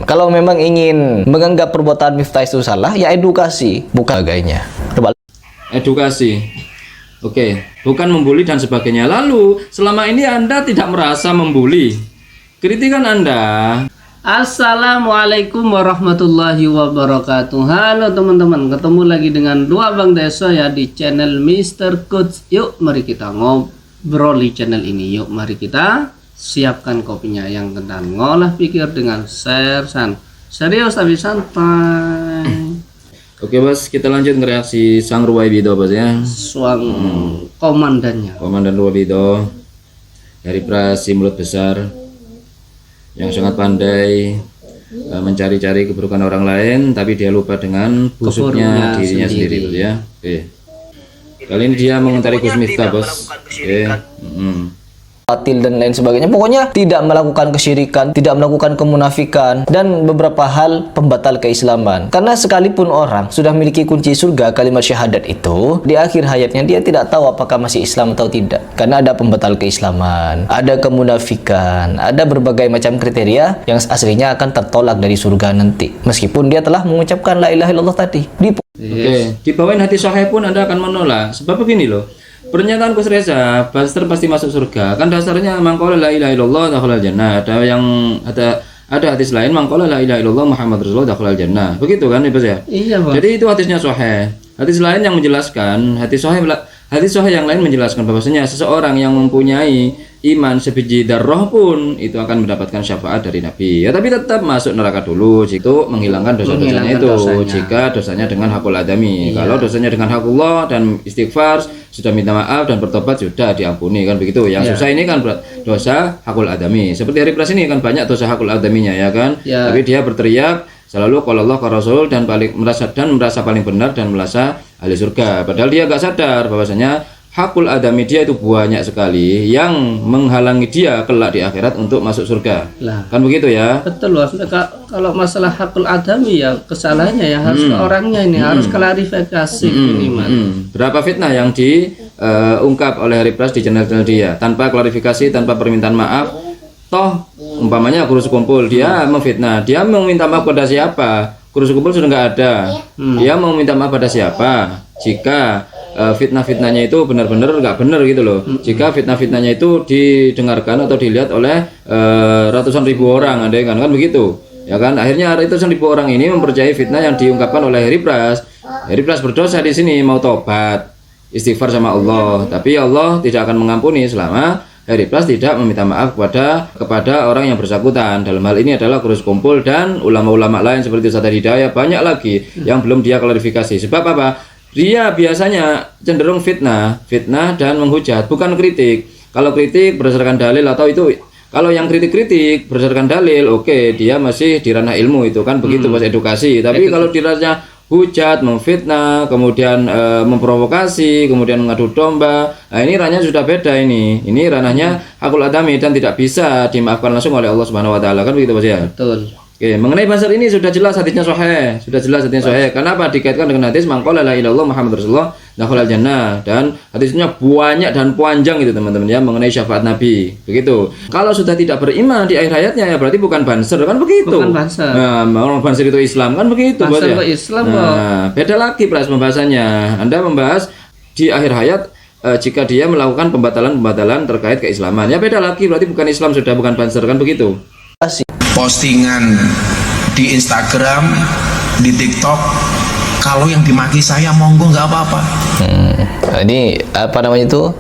Kalau memang ingin menganggap perbuatan Miftah itu salah, ya edukasi, bukan sebagainya. Edukasi. Oke, bukan membuli dan sebagainya. Lalu, selama ini Anda tidak merasa membuli. Kritikan Anda. Assalamualaikum warahmatullahi wabarakatuh. Halo teman-teman, ketemu lagi dengan dua Bang Deso ya di channel Mr. Coach. Yuk mari kita ngobrol di channel ini. Yuk mari kita siapkan kopinya yang kental, ngolah pikir dengan sersan. Serius tapi santai. Oke bos, kita lanjut ngereaksi Sang Ruwaibido bos ya. Suang komandannya. Komandan Ruwaibido dari Prasi mulut besar yang sangat pandai mencari-cari keburukan orang lain, tapi dia lupa dengan busuknya dirinya sendiri bos ya. Oke. Kali ini dia mengontari Gus Miftah bos. Oke. Batil dan lain sebagainya. Pokoknya tidak melakukan kesyirikan, tidak melakukan kemunafikan, dan beberapa hal pembatal keislaman. Karena sekalipun orang sudah memiliki kunci surga kalimat syahadat itu, di akhir hayatnya dia tidak tahu apakah masih Islam atau tidak. Karena ada pembatal keislaman, ada kemunafikan, ada berbagai macam kriteria yang aslinya akan tertolak dari surga nanti. Meskipun dia telah mengucapkan la ilaha illallah tadi. Oke, di bawah hati sahih pun Anda akan menolak. Sebab begini loh. Pernyataan Gus Reza, Buster pasti masuk surga. Kan dasarnya mangkola la ilaha illallah dakhalal jannah. Ada hadis lain mangkola la ilaha illallah Muhammad Rasulullah dakhalal jannah. Begitu kan Ibu ya? Iya, Bang. Jadi itu hadisnya sahih. Hadis lain yang menjelaskan, hadis sahih yang lain menjelaskan bahwasanya seseorang yang mempunyai iman sebiji darah pun itu akan mendapatkan syafaat dari Nabi. Ya tapi tetap masuk neraka dulu jika menghilangkan dosa-dosanya itu. Jika dosanya dengan hakul adami. Kalau dosanya dengan hakullah dan istighfar sudah minta maaf dan bertobat sudah diampuni kan begitu. Yang susah ini kan dosa hakul adami. Seperti hari pras ini kan banyak dosa hakul adaminya ya kan. Tapi dia berteriak selalu kalau Allah kalau Rasul dan merasa paling benar dan merasa ahli surga. Padahal dia gak sadar bahwasanya hakul adami dia itu banyak sekali yang menghalangi dia kelak di akhirat untuk masuk surga. Lah, kan begitu ya? Betul loh. Kalau masalah hakul adami ya kesalahannya ya harus ke orangnya ini, harus klarifikasi minimal. Berapa fitnah yang diungkap oleh Hari Pras di channel dia tanpa klarifikasi, tanpa permintaan maaf. Toh umpamanya kurus kumpul dia memfitnah, dia mau minta maaf pada siapa? Kurus kumpul sudah nggak ada. Dia mau minta maaf pada siapa? Jika fitnah-fitnahnya itu benar-benar nggak benar gitu loh. Jika fitnah-fitnahnya itu didengarkan atau dilihat oleh ratusan ribu orang, ada kan begitu. Ya kan akhirnya ratusan ribu orang ini mempercayai fitnah yang diungkapkan oleh Hari Pras. Hari Pras berdosa di sini mau tobat, istighfar sama Allah, tapi Allah tidak akan mengampuni selama Hari Pras tidak meminta maaf kepada orang yang bersangkutan. Dalam hal ini adalah kurus kumpul dan ulama-ulama lain seperti Ustaz Hidayah, banyak lagi yang belum dia klarifikasi. Sebab apa? Dia biasanya cenderung fitnah dan menghujat, bukan kritik. Kalau kritik berdasarkan dalil atau itu, kalau yang kritik berdasarkan dalil, oke, dia masih di ranah ilmu itu kan begitu pas edukasi. Tapi kalau di ranah hujat, memfitnah, kemudian memprovokasi, kemudian mengadu domba, nah ini ranahnya sudah beda ini. Ini ranahnya hakul adami dan tidak bisa dimaafkan langsung oleh Allah Subhanahu wa taala kan begitu Mas ya? Betul. Oke, mengenai pasar ini sudah jelas hadisnya sahih, Kenapa dikaitkan dengan hadis mangqala la ilaha illallah Muhammad Rasulullah dakhalal jannah, dan hadisnya banyak dan panjang itu teman-teman ya mengenai syafaat Nabi. Begitu. Kalau sudah tidak beriman di akhir hayatnya ya berarti bukan banser kan begitu. Bukan banser. Nah, orang banser itu Islam kan begitu banser ya. Islam beda lagi Pras pembahasannya. Anda membahas di akhir hayat jika dia melakukan pembatalan terkait keislaman. Ya beda lagi berarti bukan Islam sudah, bukan banser kan begitu. Postingan di Instagram, di TikTok, kalau yang dimaki saya monggo nggak apa-apa. Ini apa namanya itu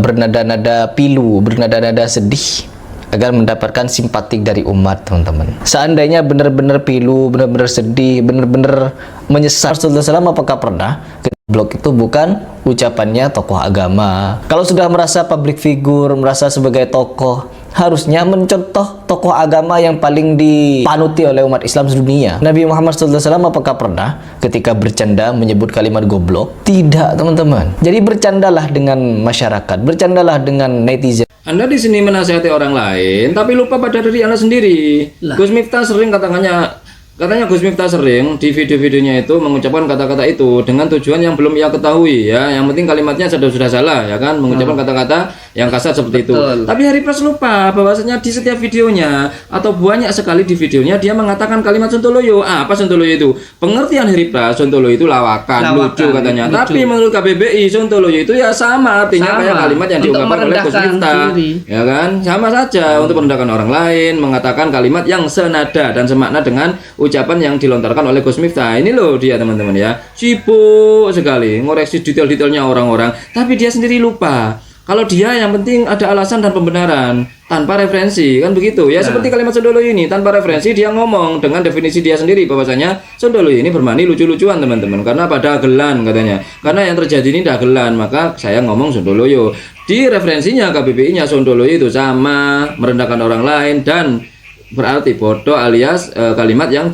bernada-nada pilu, bernada-nada sedih agar mendapatkan simpatik dari umat teman-teman. Seandainya benar-benar pilu, benar-benar sedih, benar-benar menyesal Rasulullah SAW, apakah pernah blog itu bukan ucapannya tokoh agama. Kalau sudah merasa public figure, merasa sebagai tokoh, harusnya mencontoh tokoh agama yang paling dipanuti oleh umat Islam sedunia. Nabi Muhammad SAW apakah pernah ketika bercanda menyebut kalimat goblok? Tidak teman-teman. Jadi bercandalah dengan masyarakat, bercandalah dengan netizen. Anda di sini menasihati orang lain, tapi lupa pada diri Anda sendiri. Gus Miftah sering katanya Katanya Gus Miftah sering di video-videonya itu mengucapkan kata-kata itu dengan tujuan yang belum ia ketahui ya. Yang penting kalimatnya sudah salah ya kan, mengucapkan kata-kata yang kasar seperti itu. Tapi Harry Pras lupa bahwasanya di setiap videonya atau banyak sekali di videonya dia mengatakan kalimat sontoloyo. Apa sontoloyo itu? Pengertian Harry Pras, sontoloyo itu lawakan, lucu katanya. Lucu. Tapi menurut KBBI sontoloyo itu ya sama artinya kayak kalimat yang diungkapkan oleh Gus Miftah. Ya kan? Sama saja untuk merendahkan orang lain, mengatakan kalimat yang senada dan semakna dengan ucapan yang dilontarkan oleh Gus Miftah. Ini loh dia teman-teman ya, sibuk sekali ngoreksi detail-detailnya orang-orang, tapi dia sendiri lupa kalau dia yang penting ada alasan dan pembenaran tanpa referensi, kan begitu ya. Seperti kalimat sontoloyo ini, tanpa referensi dia ngomong dengan definisi dia sendiri bahwasanya sontoloyo ini bermakna lucu-lucuan teman-teman, karena pada dagelan katanya, karena yang terjadi ini dagelan, maka saya ngomong sontoloyo. Di referensinya KBBI-nya sontoloyo itu sama merendahkan orang lain dan berarti bodoh alias kalimat yang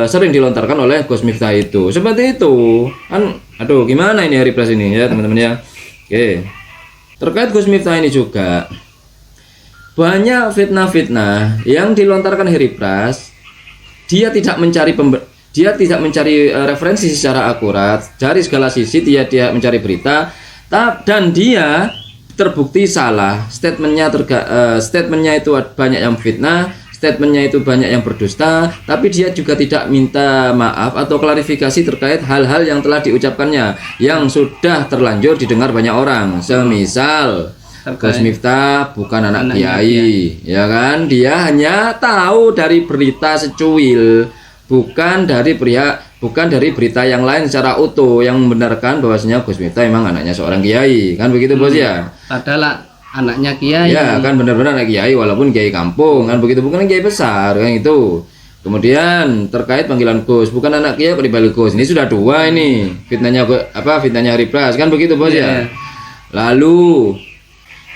sering dilontarkan oleh Gus Miftah itu. Seperti itu kan. Aduh, gimana ini Harry Pras ini ya teman-teman ya. Oke, terkait Gus Miftah ini juga banyak fitnah-fitnah yang dilontarkan Harry Pras. Dia tidak mencari referensi secara akurat dari segala sisi. Dia mencari berita dan dia terbukti salah. Statementnya itu banyak yang fitnah, statementnya itu banyak yang berdusta, tapi dia juga tidak minta maaf atau klarifikasi terkait hal-hal yang telah diucapkannya yang sudah terlanjur didengar banyak orang. Semisal Gus Miftah bukan anak kiai, ya kan? Dia hanya tahu dari berita secuil, bukan dari berita yang lain secara utuh yang membenarkan bahwasanya Gus Miftah memang anaknya seorang kiai, kan begitu bos ya? Padahal anaknya kiai. Ya kan, benar-benar anak kiai walaupun kiai kampung, kan begitu, bukan kiai besar kan itu. Kemudian terkait panggilan Gus, bukan anak kiai kok dibalik Gus. Ini sudah dua ini fitnahnya fitnahnya Harry Pras, kan begitu bos ya? Lalu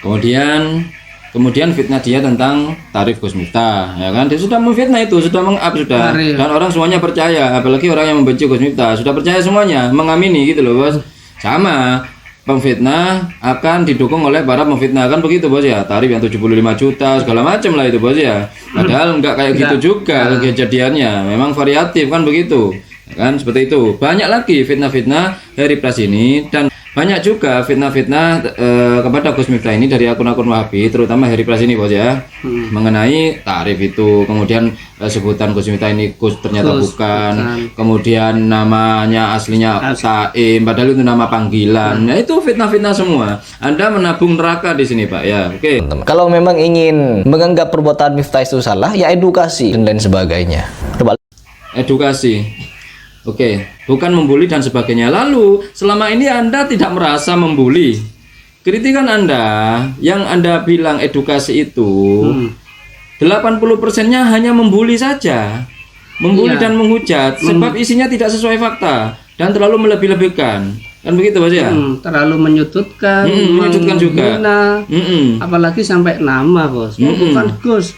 kemudian fitnah dia tentang tarif Gus Miftah, ya kan? Dia sudah memfitnah itu, sudah sudah, dan orang semuanya percaya, apalagi orang yang membenci Gus Miftah sudah percaya semuanya, mengamini gitu loh bos. Sama pemfitnah akan didukung oleh para pemfitnah, kan begitu bos ya? Tarif yang 75 juta segala macam lah itu bos ya. Padahal enggak kayak gitu juga kejadiannya, memang variatif kan begitu, kan seperti itu. Banyak lagi fitnah-fitnah Harry Pras ini, dan banyak juga fitnah-fitnah kepada Gus Miftah ini dari akun-akun Wahabi, terutama Harry Pras ini bos ya, mengenai tarif itu. Kemudian sebutan Gus Miftah ini Gus ternyata bukan. Kemudian namanya aslinya Taim, padahal itu nama panggilan. Nah itu fitnah-fitnah semua. Anda menabung neraka di sini pak ya. Oke. Kalau memang ingin menganggap perbuatan Miftah itu salah, ya edukasi dan lain sebagainya. Coba Edukasi. Oke, bukan membuli dan sebagainya. Lalu, selama ini Anda tidak merasa membuli. Kritikan Anda, yang Anda bilang edukasi itu, 80%-nya hanya membuli saja. Membuli dan menghujat, sebab isinya tidak sesuai fakta dan terlalu melebih-lebihkan. Kan begitu Bos ya? Terlalu menyudutkan, menyudutkan juga. Apalagi sampai nama Bos. Bukan Gus.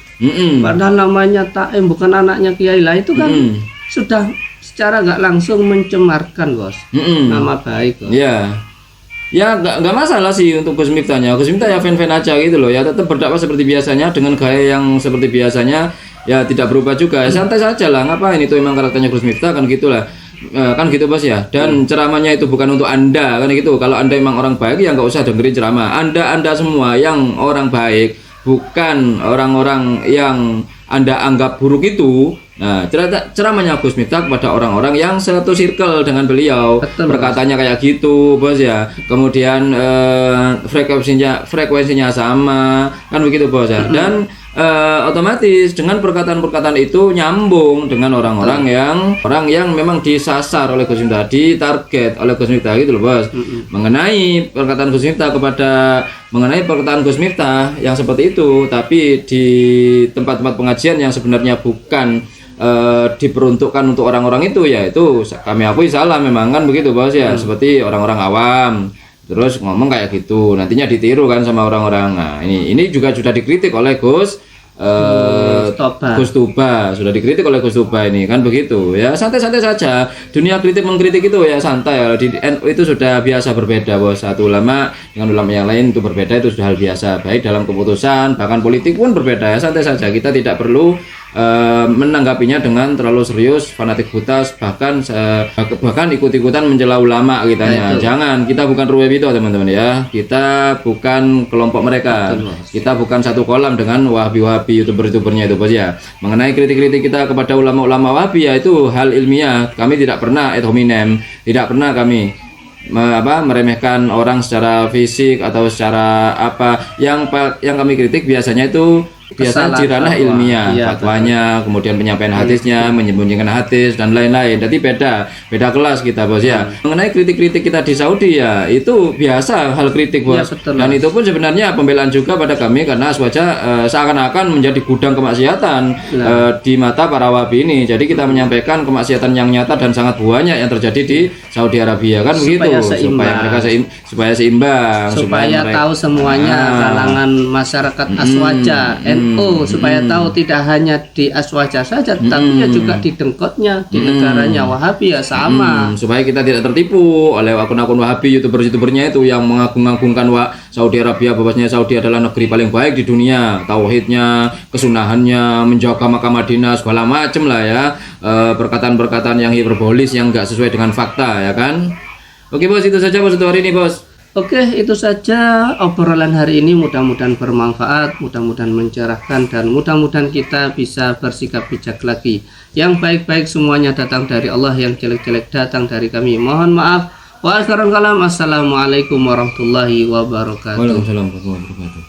Padahal namanya Taim, bukan anaknya Kiai lah. Itu kan sudah secara nggak langsung mencemarkan Bos nama baik Bos. Ya nggak masalah sih untuk Gus Miftahnya. Gus Miftah ya fan-fan aja gitu loh ya, tetap berdakwah seperti biasanya dengan gaya yang seperti biasanya, ya tidak berubah juga. Santai saja lah, ngapain, itu emang karakternya Gus Miftah kan gitulah. Kan gitu Bos ya. Dan ceramahnya itu bukan untuk Anda kan gitu. Kalau Anda emang orang baik ya nggak usah dengerin ceramah. Anda semua yang orang baik, bukan orang-orang yang Anda anggap buruk itu. Nah, ceramahnya Gus Miftah kepada orang-orang yang satu circle dengan beliau. Betul, perkataannya kayak gitu, Bos ya. Kemudian frekuensinya sama, kan begitu Bos ya. Dan otomatis dengan perkataan-perkataan itu nyambung dengan orang yang memang disasar oleh Gus Miftah, ditarget oleh Gus Miftah gitu loh Bos. Mengenai perkataan Gus Miftah yang seperti itu, tapi di tempat-tempat pengajian yang sebenarnya bukan diperuntukkan untuk orang-orang itu, ya itu kami akui salah memang kan begitu Bos ya. Seperti orang-orang awam terus ngomong kayak gitu, nantinya ditiru kan sama orang-orang. Nah ini juga sudah dikritik oleh Gus Tuba, sudah dikritik oleh Gus Tuba ini kan begitu ya. Santai-santai saja, dunia kritik mengkritik itu ya santai. Di NU itu sudah biasa berbeda Bos, satu ulama dengan ulama yang lain itu berbeda, itu sudah hal biasa, baik dalam keputusan bahkan politik pun berbeda ya. Santai saja, kita tidak perlu menanggapinya dengan terlalu serius, fanatik buta, bahkan ikut-ikutan mencela ulama kitanya. Jangan, kita bukan Ruwebito teman-teman ya. Kita bukan kelompok mereka. Kita bukan satu kolam dengan wahabi-wahabi youtuber-youtubernya itu bos ya. Mengenai kritik-kritik kita kepada ulama-ulama wahabi ya itu hal ilmiah. Kami tidak pernah ad hominem, tidak pernah kami meremehkan orang secara fisik atau secara apa. Yang kami kritik biasanya itu di ranah ilmiah, fatwanya, kemudian penyampaian hadisnya, menyembunyikan hadis dan lain-lain. Jadi beda kelas kita bos ya. Mengenai kritik-kritik kita di Saudi ya itu biasa hal kritik bos. Dan itu pun sebenarnya pembelaan juga pada kami karena Aswaja seakan-akan menjadi gudang kemaksiatan di mata para wahabi ini. Jadi kita menyampaikan kemaksiatan yang nyata dan sangat banyak yang terjadi di Saudi Arabia kan begitu. Supaya mereka seimbang, supaya tahu semuanya kalangan masyarakat Aswaja NU, supaya tahu tidak hanya di Aswaja saja tapi ya juga di dengkotnya, di negaranya Wahabi ya sama. Supaya kita tidak tertipu oleh akun-akun Wahabi, youtubernya itu yang mengagung-agungkan Saudi Arabia, bahwasanya Saudi adalah negeri paling baik di dunia, tauhidnya, kesunahannya, menjaga makam Madinah, segala macam lah ya, perkataan-perkataan yang hiperbolis yang enggak sesuai dengan fakta ya kan. Oke bos, itu saja bos untuk hari ini bos. Oke, itu saja obrolan hari ini. Mudah-mudahan bermanfaat, mudah-mudahan mencerahkan, dan mudah-mudahan kita bisa bersikap bijak lagi. Yang baik-baik semuanya datang dari Allah, yang jelek-jelek datang dari kami. Mohon maaf. Wa akhiral kalam. Assalamualaikum warahmatullahi wabarakatuh. Waalaikumsalam warahmatullahi wabarakatuh.